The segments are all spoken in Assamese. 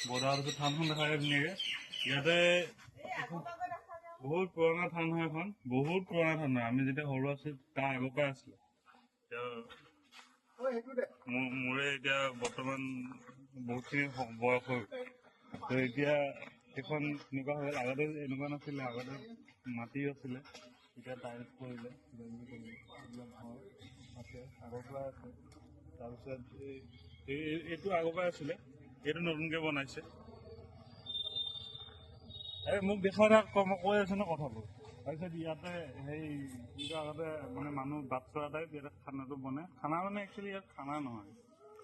বৰ্ডাৰৰ পিছত থানখন দেখা যায় ধুনীয়াকৈ ইয়াতে বহুত পুৰণা থান হয় এখন বহুত পুৰণা থান হয় আমি যেতিয়া সৰু আছিলোঁ তাৰ আগৰ পৰাই আছিলোঁ মোৰে এতিয়া বৰ্তমান বহুতখিনি বয়স হ'ল তো এতিয়া সেইখন এনেকুৱা হ'ল আগতে এনেকুৱা নাছিলে আগতে মাটি আছিলে এতিয়া টাইলছ কৰিলে আছে আগৰ পৰাই আছে তাৰপিছত এইটো আগৰ পৰাই আছিলে এইটো নতুনকৈ বনাইছে এই মোক দেখাই মই কৈ আছো ন কথাবোৰ তাৰপিছত ইয়াতে সেই কিন্তু আগতে মানে মানুহ বাট চৰা টাইপ ইয়াতে খানাটো বনাই খানা মানে একচুৱেলি ইয়াত খানা নহয়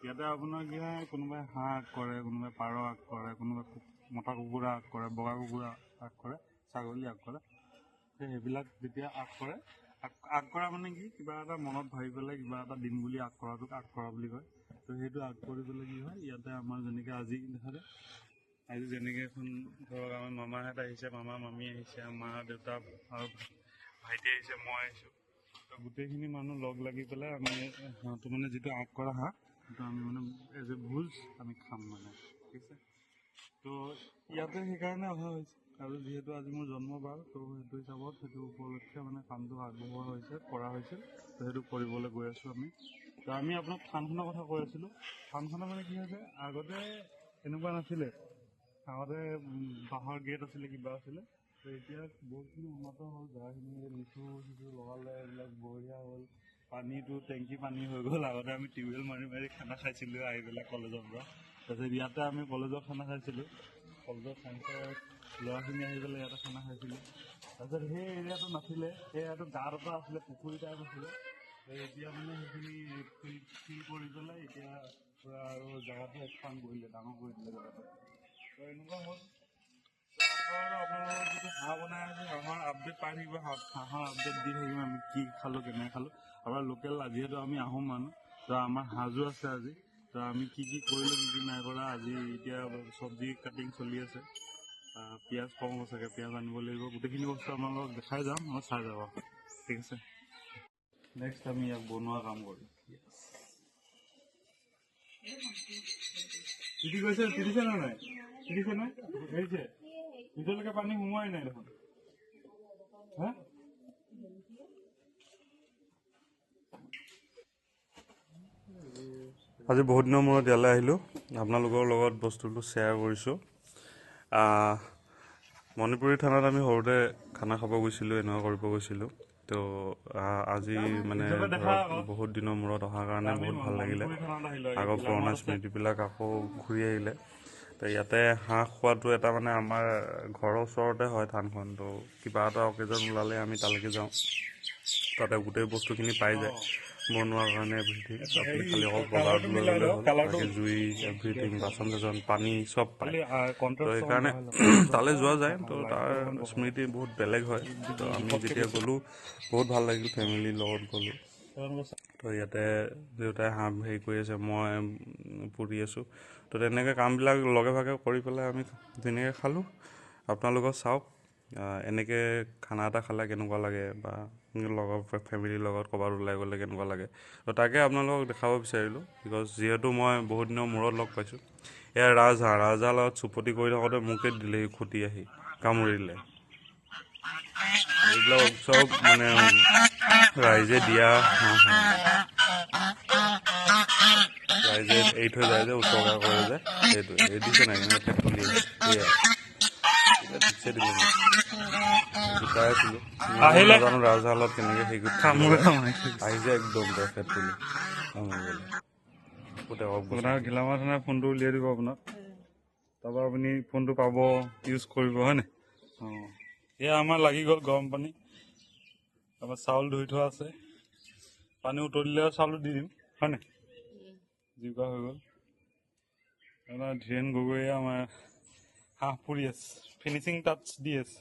ইয়াতে আপোনাৰ কি হয় কোনোবাই হাঁহ আগ কৰে কোনোবাই পাৰ আগ কৰে কোনোবাই মতা কুকুৰা আগ কৰে বগা কুকুৰা আগ কৰে ছাগলী আগ কৰে সেইবিলাক যেতিয়া আগ কৰে আগ কৰা মানে কি কিবা এটা মনত ভাবি পেলাই কিবা এটা দিম বুলি আগ কৰাটোক আগ কৰা বুলি কয় তো সেইটো আগ কৰি পেলাই কি হয় ইয়াতে আমাৰ যেনেকৈ আজি দেখা যায় আজি যেনেকৈ এখন ধৰক আমাৰ মামাহঁত আহিছে মামা মামী আহিছে মা দেউতা আৰু ভাইটি আহিছে মই আহিছোঁ তো গোটেইখিনি মানুহ লগ লাগি পেলাই আমি হাঁহটো মানে যিটো আগ কৰা হাঁহ সেইটো আমি মানে এজ এ ভোজ আমি খাম মানে ঠিক আছে তো ইয়াতে সেইকাৰণে অহা হৈছে আৰু যিহেতু আজি মোৰ জন্মবাৰ তো সেইটো হিচাপত সেইটো উপলক্ষে মানে কামটো আগবঢ়োৱা হৈছে কৰা হৈছিল তো সেইটো কৰিবলৈ গৈ আছোঁ আমি তো আমি আপোনাক থানখনৰ কথা কৈ আছিলোঁ থানখনৰ মানে কি হৈছে আগতে এনেকুৱা নাছিলে আগতে বাঁহৰ গেট আছিলে কিবা আছিলে তো এতিয়া বহুতখিনি উন্নত হ'ল জেগাখিনি লিচু চিচু লগালে এইবিলাক বঢ়িয়া হ'ল পানীটো টেংকি পানী হৈ গ'ল আগতে আমি টিউবৱেল মাৰি মাৰি খানা খাইছিলোঁ আহি পেলাই কলেজৰ পৰা তাৰপিছত ইয়াতে আমি কলেজৰ খানা খাইছিলোঁ কলেজৰ চাইন্সৰ ল'ৰাখিনি আহি পেলাই ইয়াতে খানা খাইছিলোঁ তাৰপিছত সেই এৰিয়াটো নাছিলে সেই এৰিয়াটো গাঁত এটা আছিলে পুখুৰী টাইপ আছিলে এতিয়া মানে সেইখিনি ফিল কৰি পেলাই এতিয়া পূৰা আৰু জেগাটো এক্সপাণ্ড কৰিলে ডাঙৰ কৰি দিলে জেগাটো তো এনেকুৱা হ'ল আপোনালোকৰ যিটো হাঁহ বনাই আছে হাঁহৰ আপডেট পাই থাকিব হাঁহৰ আপডেট দি থাকিম আমি কি খালোঁ কেনেকৈ খালোঁ আমাৰ লোকেল যিহেতু আমি আহোম মানুহ তো আমাৰ সাজো আছে আজি তো আমি কি কি কৰিলোঁ কি কি নাই কৰা আজি এতিয়া চব্জি কাটিং চলি আছে পিঁয়াজ কম চাগে পিঁয়াজ আনিব লাগিব গোটেইখিনি বস্তু আপোনালোকক দেখাই যাম মই চাই যাব ঠিক আছে নেক্সট আমি ইয়াক বনোৱা কাম কৰিম তিতি গৈছে তিতিছে নে নাই তিতিছে নাই এৰিছে ভিতৰলৈকে পানী সোমোৱাই নাই দেখোন হা আজি বহুত দিনৰ মূৰত ইয়ালৈ আহিলোঁ আপোনালোকৰ লগত বস্তুটো শ্বেয়াৰ কৰিছোঁ মণিপুৰী থানাত আমি সৰুতে খানা খাব গৈছিলোঁ এনেকুৱা কৰিব গৈছিলোঁ তো আজি মানে বহুত দিনৰ মূৰত অহাৰ কাৰণে বহুত ভাল লাগিলে আগৰ পুৰণা স্মৃতিবিলাক আকৌ ঘূৰি আহিলে তো ইয়াতে হাঁহ খোৱাটো এটা মানে আমাৰ ঘৰৰ ওচৰতে হয় থানখন তো কিবা এটা অকেজন ওলালে আমি তালৈকে যাওঁ তাতে গোটেই বস্তুখিনি পাই যায় বনোৱাৰ কাৰণে এভৰিথিং আপুনি খালি অকল বজাৰত লৈ গ'লে হ'ল বাকী জুই এভৰিথিং বাচন চাচন পানী চব পায় তো সেইকাৰণে তালৈ যোৱা যায় তো তাৰ স্মৃতি বহুত বেলেগ হয় তো আমি যেতিয়া গ'লোঁ বহুত ভাল লাগিল ফেমিলিৰ লগত গ'লোঁ তো ইয়াতে দেউতাই হাঁহ হেৰি কৰি আছে মই পুৰি আছোঁ তো তেনেকৈ কামবিলাক লগে ভাগে কৰি পেলাই আমি ধুনীয়াকৈ খালোঁ আপোনালোকক চাওক এনেকৈ খানা এটা খালে কেনেকুৱা লাগে বা লগৰ ফেমিলিৰ লগত ক'ৰবাত ওলাই গ'লে কেনেকুৱা লাগে তো তাকে আপোনালোকক দেখাব বিচাৰিলোঁ বিকজ যিহেতু মই বহুত দিনৰ মূৰত লগ পাইছোঁ এয়া ৰাজহাঁহৰ লগত চুপতি কৰি থাকোঁতে মোকে দিলেহি খুটি আহি কামুৰি দিলে এইবিলাক চব মানে ৰাইজে দিয়া হাঁহ ৰাইজে এৰি থৈ যায় যে উচৰ্গা কৰে যে সেইটোৱে এই দিছে নাই কেনেকৈ ফেট তুলি সেয়া এতিয়া ঠিকছে দিলে জোকাই আছিলোঁ নাজানো ৰাজহাঁহত কেনেকৈ সেই আহিছে একদম ফেট তুলি আপোনাৰ ঘিলামাৰ থানাৰ ফোনটো উলিয়াই দিব আপোনাক তাৰপৰা আপুনি ফোনটো পাব ইউজ কৰিব হয় নাই অঁ এয়া আমাৰ লাগি গ'ল গৰম পানী তাৰপৰা চাউল ধুই থোৱা আছে পানী উতলিলে চাউলটো দি দিম হয় নাই জিকা হৈ গ'ল আপোনাৰ ধীৰেণ গগৈয়ে আমাৰ হাঁহ পুৰি আছে ফিনিচিং টাচ দি আছে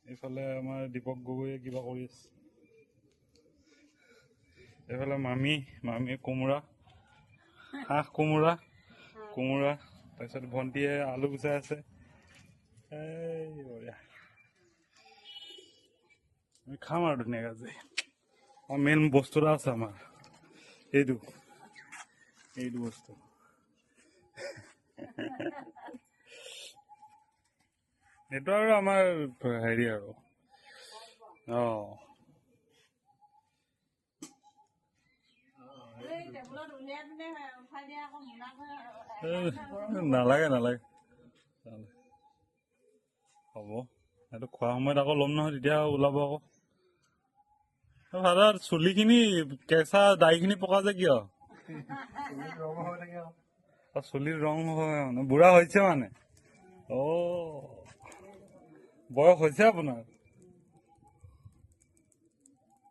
এইফালে আমাৰ দীপক গগৈয়ে কিবা কৰি আছে এইফালে মামীয়ে কোমোৰা হাঁহ কোমোৰা তাৰপিছত ভণ্টিয়ে আলু গুচাই আছে এই বঢ়িয়া আমি খাম আৰু ধুনীয়াকৈ আজি মেইন বস্তু এটা আছে আমাৰ এইটো বস্তু এইটো আৰু আমাৰ হেৰি আৰু নালাগে নালাগে হ'ব এইটো খোৱা সময়ত আকৌ ল'ম নহয় তেতিয়া ওলাব আকৌ দাদা চুলিখিনি কেঁচা দাড়িখিনি পকা যে কিয় চুলিৰ ৰং হয় মানে বুঢ়া হৈছে মানে বয়স হৈছে আপোনাৰ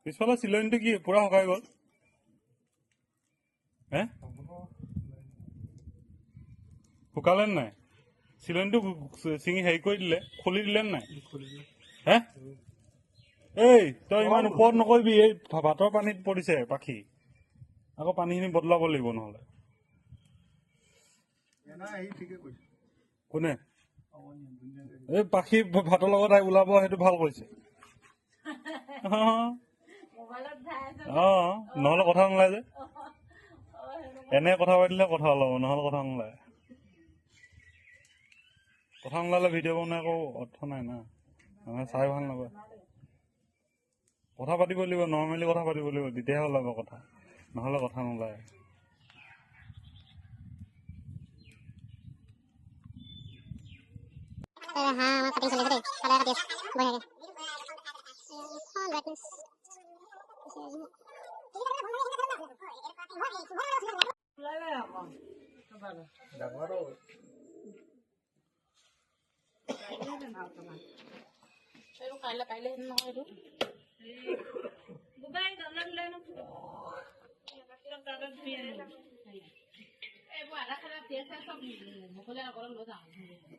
পিছফালে চিলনিটো কি পুৰা শুকাই গ'ল হে শুকালে নাই চিলনিটো চিঙি হেৰি কৰি দিলে খুলি দিলে নাই হে এই তই ইমান ওপৰত নকৰিবি এই ভাতৰ পানীত পৰিছে পাখি আকৌ পানীখিনি বদলাব লাগিব নহ'লে কোনে এই পাখি ভাতৰ লগত ওলাব সেইটো ভাল কৰিছে নহ'লে কথা নোলায় যে এনে কথা পাতিলে কথা ওলাব নহ'লে কথা নোলায় কথা নোলালে ভিডিঅ' বনাই আকৌ অৰ্থ নাই না মানুহে চাই ভাল নাপায় কথা পাতিব লাগিব নৰ্মেলি কথা পাতিব লাগিব তেতিয়াহে ওলাব কথা নহ'লে কথা নোলায়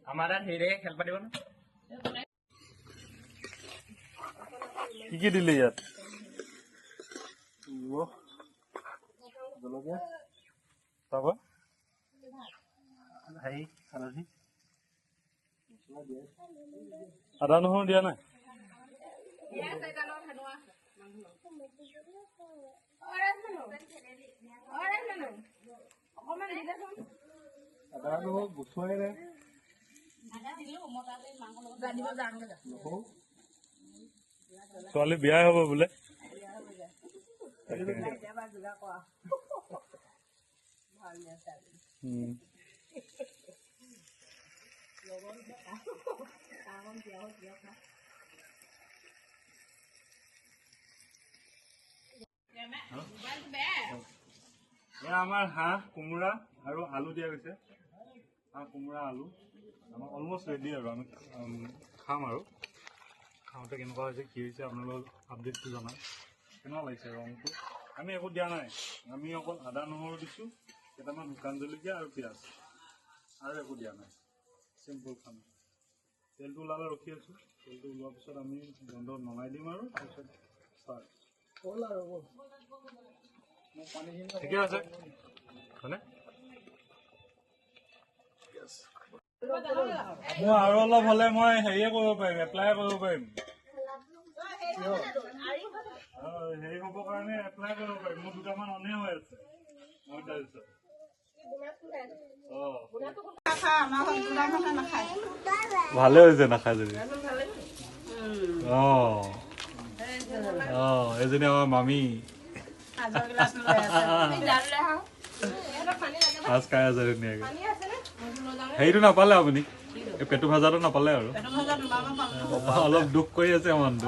আমাৰ তাত হেৰি খেল পাতিব ন কি দিলে ইয়াত তাৰপৰা আদা নহৰু দিয়া নাই ছোৱালী বিয়াই হ'ব বোলে আমাৰ হাঁহ কোমোৰা আৰু আলু দিয়া গৈছে হাঁহ কোমোৰা আলু আমাৰ অলমষ্ট ৰেডি আৰু আমি খাম আৰু খাওঁতে কেনেকুৱা হৈছে কি হৈছে আপোনালোকক আপডেটটো জনাম কেনেকুৱা লাগিছে ৰংটো আমি একো দিয়া নাই আমি অকল আদা নহৰু দিছোঁ কেইটামান শুকান জলকীয়া আৰু পিঁয়াজ আৰু একো দিয়া নাই চিম্পুল খানা তেলটো ওলালে ৰখি আছোঁ তেলটো ওলোৱাৰ পিছত আমি বন্ধ নমাই দিম আৰু তাৰপিছত ষ্টাৰ্ট ঠিকে আছে হয়নে মোৰ আৰু অলপ হ'লে মই হেৰিয়ে কৰিব পাৰিম এপ্লাই কৰিব পাৰিম হেৰি হ'বৰ কাৰণে এপ্লাই কৰিব পাৰিম মোৰ দুটামান অনে হৈ আছে মই তাৰপিছত ভালে হৈছে নাখায় যদি এইজনী আমাৰ মামী মাছ খাই আছে ধুনীয়াকে হেৰিটো নাপালে আপুনি এই পেটু ভাজাটো নাপালে আৰু অলপ দুখ কৰি আছে মানুহটো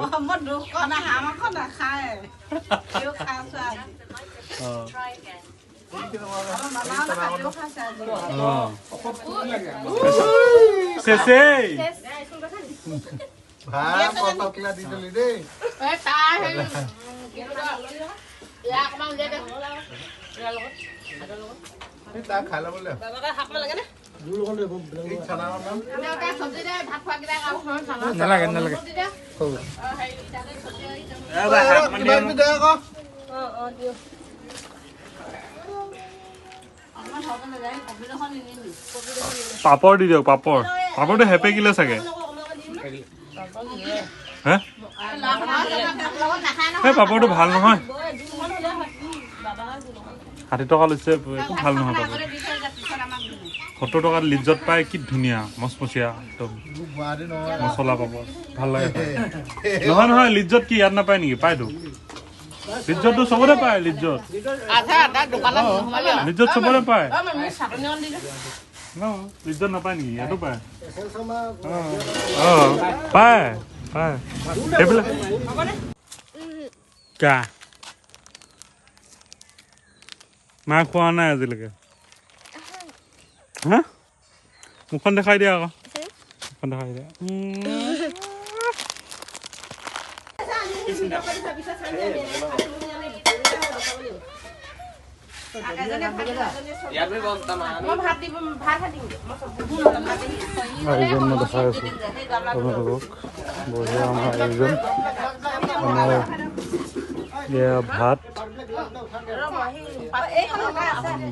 খাই ল'ব নালাগে নালাগে পাপৰ দি দিয়ক পাপৰটো হেপেকিলে চাগে হে পাপৰটো ভাল নহয় 60 টকা লৈছে একো ভাল নহয় পাপৰ 70 টকাত লিজ্জত পায়, কি ধুনীয়া মচমচীয়া একদম মছলা পাব, ভাল লাগে খাই। নহয় নহয়, লিজ্জত কি ইয়াত নাপায় নেকি? পায়তো, লিজ্জতটো চবতে পায়। লিজ্জত লিজ্জত চবতে পায়। লিজ্জত নাপায় নেকি? ইয়াতো পায়। পায় পায় সেইবিলাক কা মা খোৱা নাই আজিলৈকে। হা মুখখন দেখাই দিয়া আকৌ, মুখখন দেখাই দিয়া। আয়োজন মই দেখাই আছো আপোনালোকক, বঢ়িয়া আমাৰ আয়োজন। আমাৰ ভাত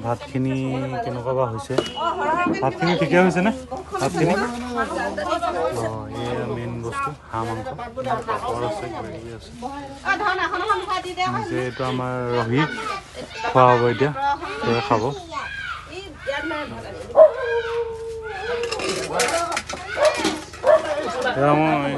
ভাতখিনি কেনেকুৱা বা হৈছে? ভাতখিনি ঠিকে হৈছেনে? ভাতখিনি এয়া মেইন বস্তু, হাঁহ মাংস, পাপৰ আছে, কিবাকিবি আছে। যে এইটো আমাৰ ৰহি খোৱা হ'ব এতিয়া, সেয়া খাব। মই